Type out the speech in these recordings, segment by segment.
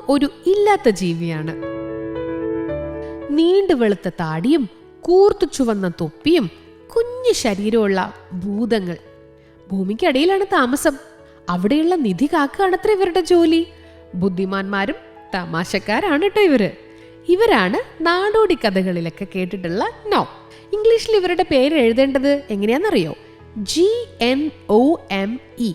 ഒരു ഇല്ലാത്ത ജീവിയാണ്. നീണ്ടു വെളുത്ത താടിയും കൂർത്തു ചുവന്ന തൊപ്പിയും കുഞ്ഞു ശരീരമുള്ള ഭൂതങ്ങൾ. ഭൂമിക്കടിയിലാണ് താമസം. അവിടെയുള്ള നിധി കാക്കുകയാണത്ര ഇവരുടെ ജോലി. ബുദ്ധിമാന്മാരും തമാശക്കാരാണ് കേട്ടോ ഇവര്. ഇവരാണ് നാടോടി കഥകളിലൊക്കെ കേട്ടിട്ടുള്ള നോം. ഇംഗ്ലീഷിൽ ഇവരുടെ പേര് എഴുതേണ്ടത് എങ്ങനെയാണെന്നറിയോ? GNOME.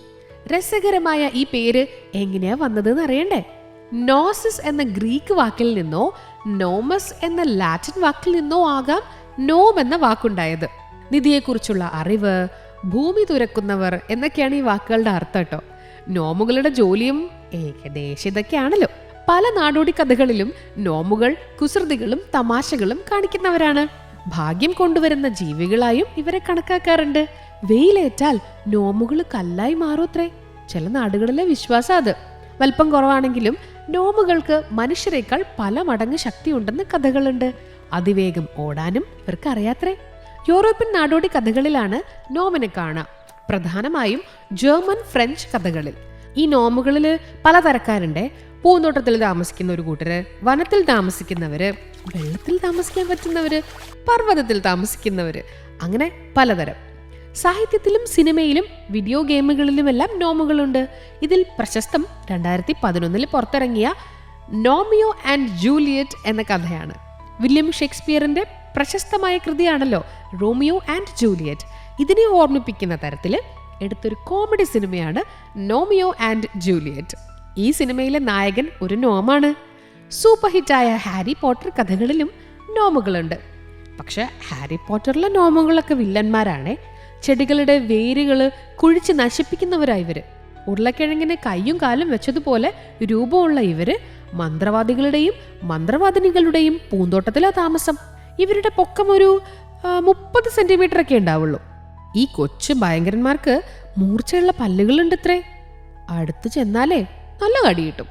രസകരമായ ഈ പേര് എങ്ങനെയാ വന്നതെന്ന് അറിയണ്ടേ? നോസിസ് എന്ന ഗ്രീക്ക് വാക്കിൽ നിന്നോ നോമസ് എന്ന ലാറ്റിൻ വാക്കിൽ നിന്നോ ആകാം നോം എന്ന വാക്കുണ്ടായത്. നിധിയെക്കുറിച്ചുള്ള അറിവ്, ഭൂമി തുരക്കുന്നവർ എന്നൊക്കെയാണ് ഈ വാക്കുകളുടെ അർത്ഥം കേട്ടോ. നോമുകളുടെ ജോലിയും ഏകദേശം ഇതൊക്കെയാണല്ലോ. പല നാടോടി കഥകളിലും നോമുകൾ കുസൃതികളും തമാശകളും കാണിക്കുന്നവരാണ്. ഭാഗ്യം കൊണ്ടുവരുന്ന ജീവികളായും ഇവരെ കണക്കാക്കാറുണ്ട്. വെയിലേറ്റാൽ നോമുകൾ കല്ലായി മാറൂത്രേ. ചില നാടുകളിലെ വിശ്വാസം അത്. വലിപ്പം കുറവാണെങ്കിലും നോമുകൾക്ക് മനുഷ്യരെക്കാൾ പല മടങ്ങ് ശക്തിയുണ്ടെന്ന് കഥകളുണ്ട്. അതിവേഗം ഓടാനും ഇവർക്ക് അറിയാത്രേ. യൂറോപ്യൻ നാടോടി കഥകളിലാണ് നോമിനെ കാണാം, പ്രധാനമായും ജർമ്മൻ, ഫ്രഞ്ച് കഥകളിൽ. ഈ നോമുകളിൽ പലതരക്കാരുണ്ട്. പൂന്തോട്ടത്തിൽ താമസിക്കുന്ന ഒരു കൂട്ടര്, വനത്തിൽ താമസിക്കുന്നവര്, വെള്ളത്തിൽ താമസിക്കാൻ പറ്റുന്നവര്, പർവ്വതത്തിൽ താമസിക്കുന്നവര്, അങ്ങനെ പലതരം. സാഹിത്യത്തിലും സിനിമയിലും വീഡിയോ ഗെയിമുകളിലുമെല്ലാം നോമുകളുണ്ട്. ഇതിൽ പ്രശസ്തം 2011 പുറത്തിറങ്ങിയ നോമിയോ ആൻഡ് ജൂലിയറ്റ് എന്ന കഥയാണ്. വില്യം ഷേക്സ്പിയറിന്റെ പ്രശസ്തമായ കൃതിയാണല്ലോ റോമിയോ ആൻഡ് ജൂലിയറ്റ്. ഇതിനെ ഓർമ്മിപ്പിക്കുന്ന തരത്തിൽ എടുത്തൊരു കോമഡി സിനിമയാണ് നോമിയോ ആൻഡ് ജൂലിയറ്റ്. ഈ സിനിമയിലെ നായകൻ ഒരു നോമാണ്. സൂപ്പർ ഹിറ്റായ ഹാരി പോട്ടർ കഥകളിലും നോമുകളുണ്ട്. പക്ഷെ ഹാരി പോട്ടറിലെ നോമുകളൊക്കെ വില്ലന്മാരാണേ. ചെടികളുടെ വേരുകള് കുഴിച്ച് നശിപ്പിക്കുന്നവരാ ഇവര്. ഉരുളക്കിഴങ്ങിന് കയ്യും കാലും വെച്ചതുപോലെ രൂപമുള്ള ഇവര് മന്ത്രവാദികളുടെയും മന്ത്രവാദിനികളുടെയും പൂന്തോട്ടത്തിലാ താമസം. ഇവരുടെ പൊക്കം ഒരു 30 സെന്റിമീറ്റർ ഒക്കെ ഉണ്ടാവുള്ളൂ. ഈ കൊച്ചു ഭയങ്കരന്മാർക്ക് മൂർച്ചയുള്ള പല്ലുകളുണ്ട് ഇത്രേ. അടുത്ത് ചെന്നാലേ നല്ല കടി കിട്ടും.